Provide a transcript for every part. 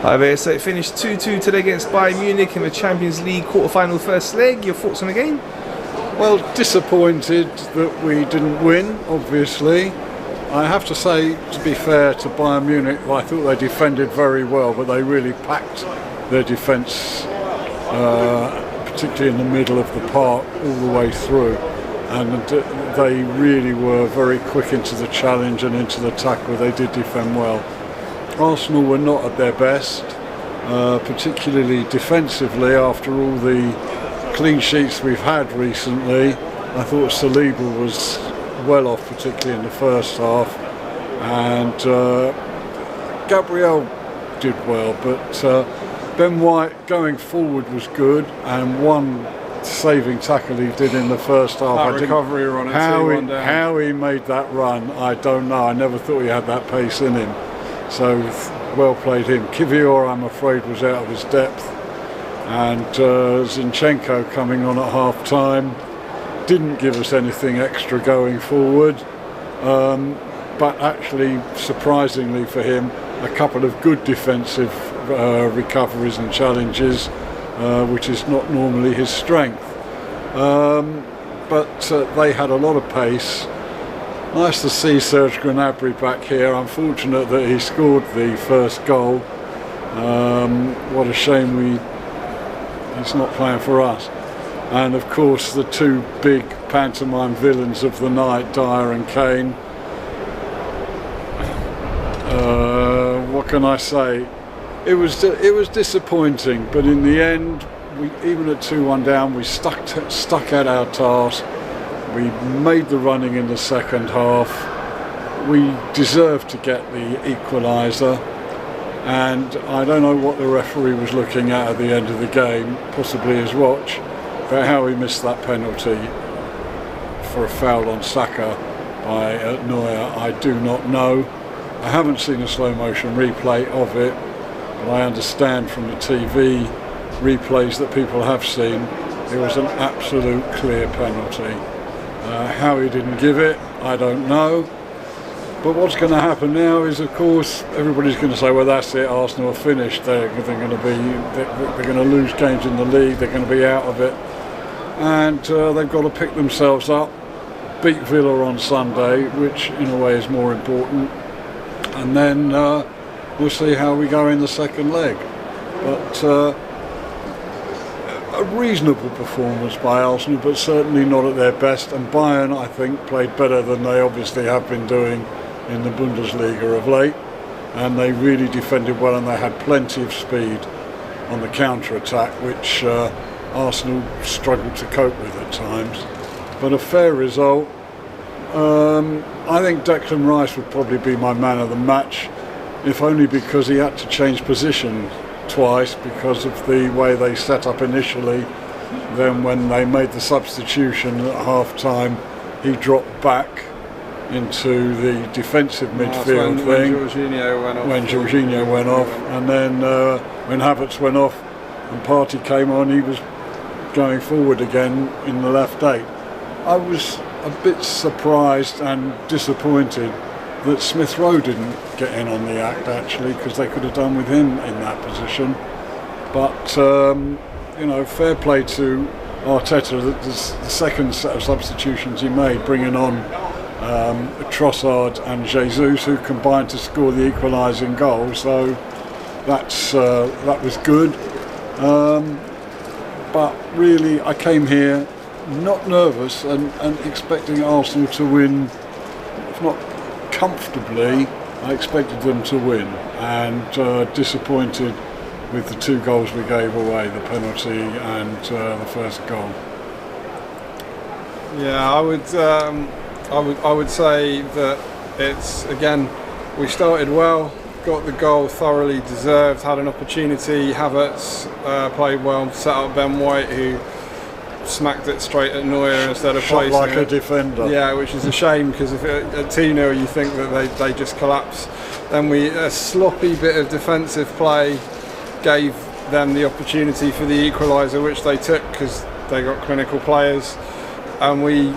Hi there, so it finished 2-2 today against Bayern Munich in the Champions League quarter-final first leg. Your thoughts on the game? Well, disappointed that we didn't win, obviously. I have to say, to be fair to Bayern Munich, I thought they defended very well, but they really packed their defence, particularly in the middle of the park, all the way through. And they really were very quick into the challenge and into the tackle. They did defend well. Arsenal were not at their best, particularly defensively after all the clean sheets we've had recently. I thought Saliba was well off, particularly in the first half, and Gabriel did well, but Ben White going forward was good, and one saving tackle he did in the first half. That recovery run at how he made that run, I don't know. I never thought he had that pace in him. So well played him. Kivior, I'm afraid, was out of his depth, and Zinchenko coming on at half time didn't give us anything extra going forward, but actually, surprisingly for him, a couple of good defensive recoveries and challenges, which is not normally his strength. But they had a lot of pace. Nice to see Serge Gnabry back here. Unfortunate that he scored the first goal. What a shame he's not playing for us. And of course the two big pantomime villains of the night, Dyer and Kane. What can I say? It was disappointing, but in the end, even at 2-1 down, we stuck at our task. We made the running in the second half. We deserved to get the equaliser, and I don't know what the referee was looking at the end of the game, possibly his watch, but how he missed that penalty for a foul on Saka by Neuer, I do not know. I haven't seen a slow motion replay of it, but I understand from the TV replays that people have seen it was an absolute clear penalty. How he didn't give it, I don't know. But what's going to happen now is, of course, everybody's going to say, well, that's it, Arsenal are finished. They're going to lose games in the league, they're going to be out of it. And they've got to pick themselves up, beat Villa on Sunday, which in a way is more important. And then we'll see how we go in the second leg. But a reasonable performance by Arsenal, but certainly not at their best. And Bayern, I think, played better than they obviously have been doing in the Bundesliga of late. And they really defended well, and they had plenty of speed on the counter-attack, which Arsenal struggled to cope with at times. But a fair result. I think Declan Rice would probably be my man of the match, if only because he had to change position twice because of the way they set up initially. Then when they made the substitution at half time, he dropped back into the defensive midfield thing when Jorginho went off, and then when Havertz went off and Partey came on, he was going forward again in the left 8. I was a bit surprised and disappointed that Smith Rowe didn't get in on the act, actually, because they could have done with him in that position. But fair play to Arteta. The second set of substitutions he made, bringing on Trossard and Jesus, who combined to score the equalising goal. So that was good. But really, I came here not nervous and expecting Arsenal to win, if not comfortably. I expected them to win, and disappointed with the 2 goals we gave away, the penalty and the first goal. Yeah, I would say that it's, again, we started well, got the goal thoroughly deserved, had an opportunity. Havertz played well, set up Ben White, who smacked it straight at Neuer instead of placing like it. A defender. Yeah, which is a shame, because if at 2-0 you think that they just collapse. Then a sloppy bit of defensive play gave them the opportunity for the equaliser, which they took because they got clinical players, and we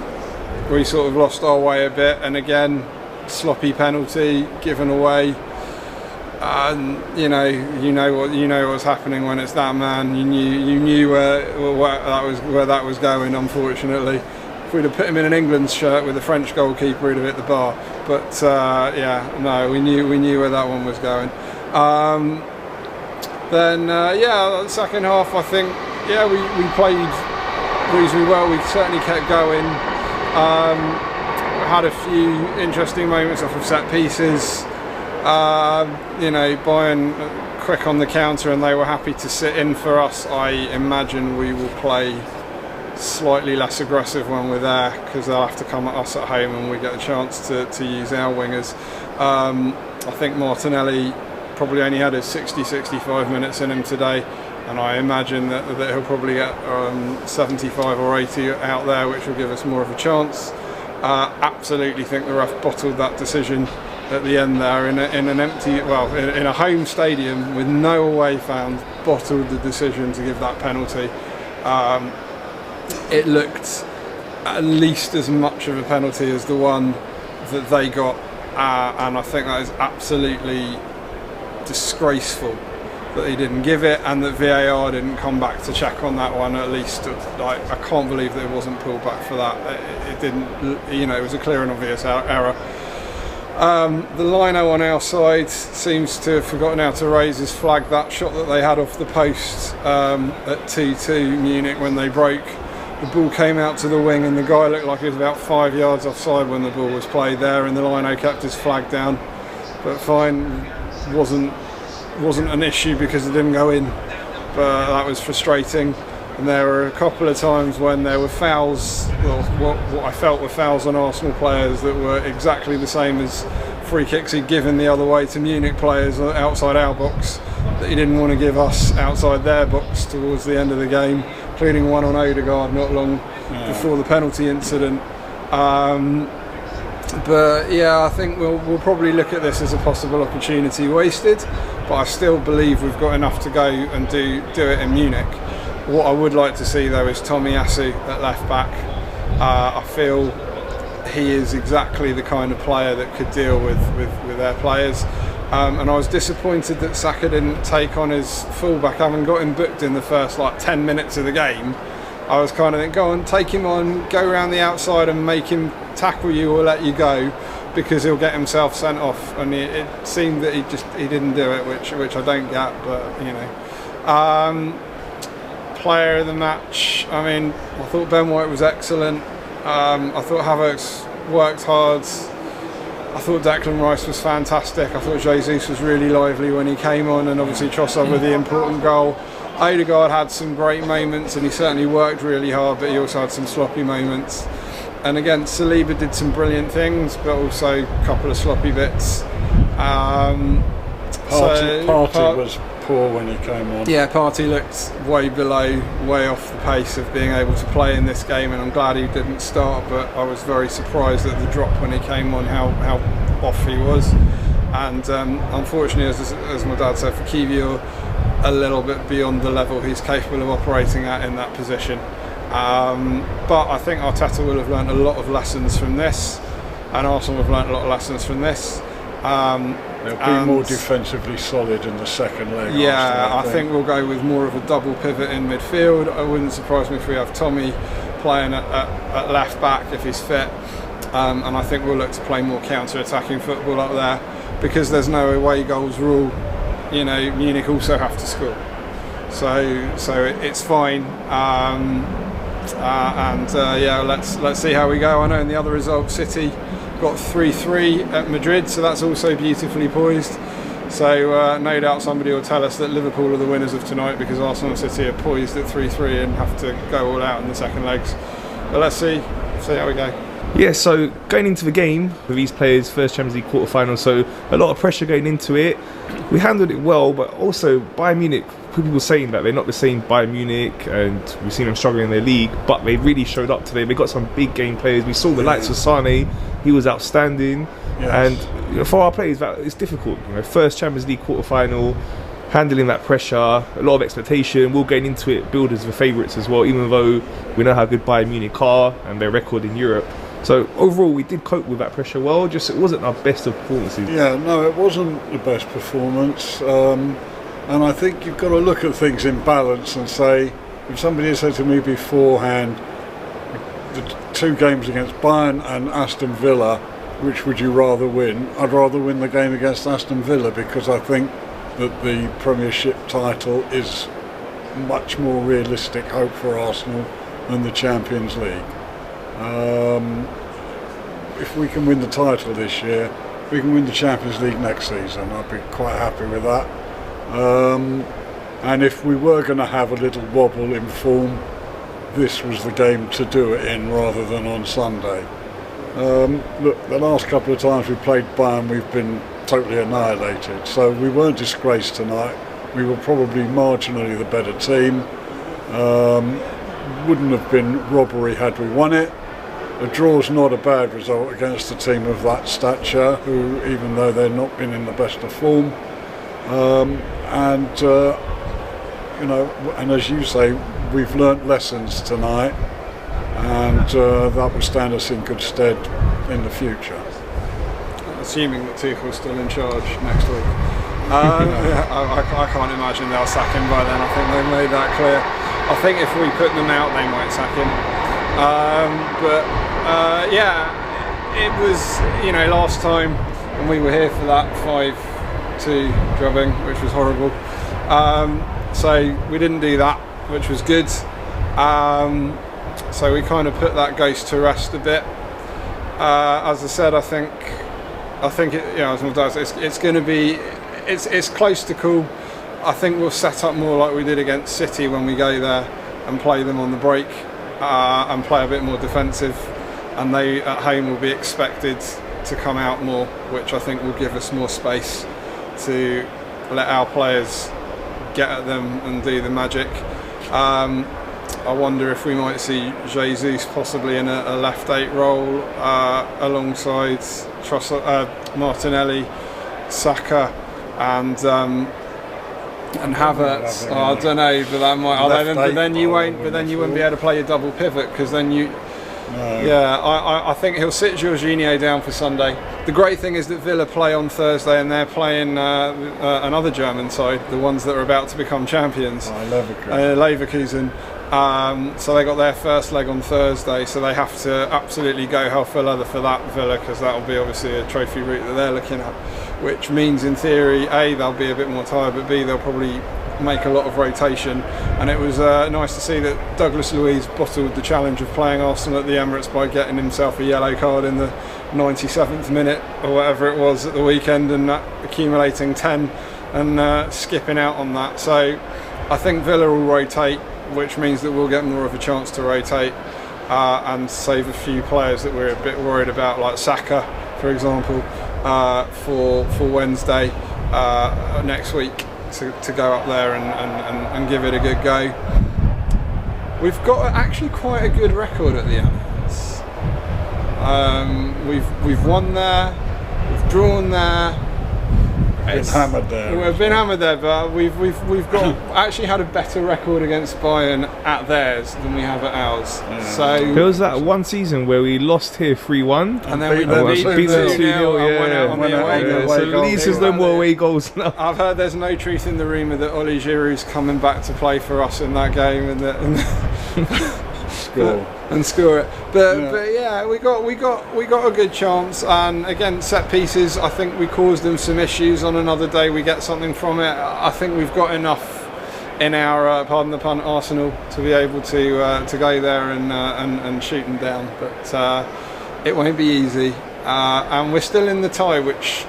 sort of lost our way a bit. And again, sloppy penalty given away. And you know what's happening when it's that man. You knew where that was going. Unfortunately, if we'd have put him in an England shirt with a French goalkeeper, he'd have hit the bar. But we knew where that one was going. The second half, I think, we played reasonably well. We certainly kept going. Had a few interesting moments off of set pieces. Bayern quick on the counter, and they were happy to sit in for us. I imagine we will play slightly less aggressive when we're there, because they'll have to come at us at home and we get a chance to use our wingers. I think Martinelli probably only had his 60-65 minutes in him today, and I imagine that he'll probably get 75 or 80 out there, which will give us more of a chance. Absolutely think the ref bottled that decision at the end there in a home stadium with no away fans. Bottled the decision to give that penalty. It looked at least as much of a penalty as the one that they got, and I think that is absolutely disgraceful that he didn't give it, and that VAR didn't come back to check on that one. At least, I can't believe that it wasn't pulled back for that. It didn't, it was a clear and obvious error. The lino on our side seems to have forgotten how to raise his flag. That shot that they had off the post at 2-2 Munich when they broke, the ball came out to the wing and the guy looked like he was about 5 yards offside when the ball was played there, and the lino kept his flag down. But fine, wasn't an issue because it didn't go in. But that was frustrating. And there were a couple of times when there were fouls, what I felt were fouls on Arsenal players that were exactly the same as free kicks he'd given the other way to Munich players outside our box, that he didn't want to give us outside their box towards the end of the game, including one on Odegaard not long before the penalty incident. I think we'll probably look at this as a possible opportunity wasted, but I still believe we've got enough to go and do it in Munich. What I would like to see though is Tomiyasu at left back. I feel he is exactly the kind of player that could deal with their players. And I was disappointed that Saka didn't take on his fullback, having got him booked in the first 10 minutes of the game. I was kind of thinking, go on, take him on, go around the outside and make him tackle you or let you go, because he'll get himself sent off. And it seemed that he didn't do it, which I don't get, but player of the match, I thought Ben White was excellent. I thought Havertz worked hard. I thought Declan Rice was fantastic. I thought Jesus was really lively when he came on, and obviously Trossard with the important goal. Odegaard had some great moments, and he certainly worked really hard, but he also had some sloppy moments. And again, Saliba did some brilliant things, but also a couple of sloppy bits. Partey was poor when he came on. Yeah, Partey looked way off the pace of being able to play in this game, and I'm glad he didn't start, but I was very surprised at the drop when he came on, how off he was. And unfortunately, as my dad said, for Kiwior, a little bit beyond the level he's capable of operating at in that position. But I think Arteta will have learned a lot of lessons from this, and Arsenal have learned a lot of lessons from this. They'll be more defensively solid in the second leg. Yeah, I think we'll go with more of a double pivot in midfield. It wouldn't surprise me if we have Tommy playing at left back if he's fit, and I think we'll look to play more counter-attacking football up there, because there's no away goals rule. Munich also have to score, so it's fine. Let's see how we go. I know in the other result, City got 3-3 at Madrid, so that's also beautifully poised. So no doubt somebody will tell us that Liverpool are the winners of tonight, because Arsenal and City are poised at 3-3 and have to go all out in the second legs. But let's see how we go. Yeah, so going into the game with these players, first Champions League quarter-final, so a lot of pressure going into it. We handled it well, but also Bayern Munich, people saying that they're not the same Bayern Munich, and we've seen them struggling in their league, but they really showed up today. They got some big game players. We saw the likes of Sane, he was outstanding. Yes. And for our players, it's difficult. First Champions League quarter-final, handling that pressure, a lot of expectation. We'll get into it, build as the favourites as well, even though we know how good Bayern Munich are and their record in Europe. So overall, we did cope with that pressure well. Just it wasn't our best of performances. Yeah, no, it wasn't the best performance. And I think you've got to look at things in balance and say, if somebody had said to me beforehand, the 2 games against Bayern and Aston Villa, which would you rather win? I'd rather win the game against Aston Villa, because I think that the Premiership title is much more realistic hope for Arsenal than the Champions League. If we can win the title this year, we can win the Champions League next season. I'd be quite happy with that. And if we were going to have a little wobble in form, this was the game to do it in rather than on Sunday. Look, the last couple of times we played Bayern, we've been totally annihilated. So we weren't disgraced tonight. We were probably marginally the better team. Wouldn't have been robbery had we won it. A draw's not a bad result against a team of that stature, who, even though they've not been in the best of form, and as you say, we've learnt lessons tonight, and that will stand us in good stead in the future. Assuming that Tuchel's still in charge next week. I can't imagine they'll sack him by then. I think they've made that clear. I think if we put them out, they might sack him. It was, last time when we were here for that 5-2 drubbing, which was horrible. So we didn't do that, which was good. So we kind of put that ghost to rest a bit. As I said, I think it's going to be, it's close to cool. I think we'll set up more like we did against City when we go there and play them on the break, and play a bit more defensive, and they at home will be expected to come out more, which I think will give us more space to let our players get at them and do the magic. I wonder if we might see Jesus possibly in a left 8 role, alongside Martinelli, Saka, and Havertz. I don't know, but that might. But then you won't be able to play your double pivot, because then you. No. Yeah, I think he'll sit Jorginho down for Sunday. The great thing is that Villa play on Thursday, and they're playing another German side, the ones that are about to become champions. Leverkusen. So they got their first leg on Thursday, so they have to absolutely go hell for leather for that, Villa, because that will be obviously a trophy route that they're looking at, which means in theory A, they'll be a bit more tired, but B, they'll probably make a lot of rotation. And it was nice to see that Douglas Luiz bottled the challenge of playing Arsenal at the Emirates by getting himself a yellow card in the 97th minute or whatever it was at the weekend, and accumulating 10 and skipping out on that. So I think Villa will rotate, which means that we'll get more of a chance to rotate and save a few players that we're a bit worried about, like Saka, for example, for Wednesday next week, to go up there and give it a good go. We've got actually quite a good record at the Emirates. We've won there, we've drawn there. We've been hammered there, but we've got actually had a better record against Bayern at theirs than we have at ours. Yeah. So there was that one season where we lost here 3-1, and then we beat them 2-0 and went out on the away goal. So at least there's no more away goals now. I've heard there's no truth in the rumour that Oli Giroud's coming back to play for us in that game, and score it. But yeah, we got a good chance, and again, set pieces, I think we caused them some issues. On another day we get something from it. I think we've got enough in our pardon the pun, arsenal to be able to go there and shoot them down, but it won't be easy, and we're still in the tie, which,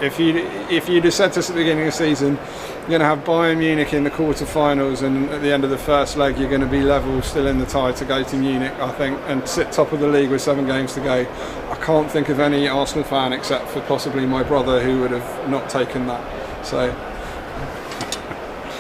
if you'd have said to us at the beginning of the season you're going to have Bayern Munich in the quarter-finals, and at the end of the first leg you're going to be level, still in the tie to go to Munich, I think, and sit top of the league with 7 games to go, I can't think of any Arsenal fan except for possibly my brother who would have not taken that. So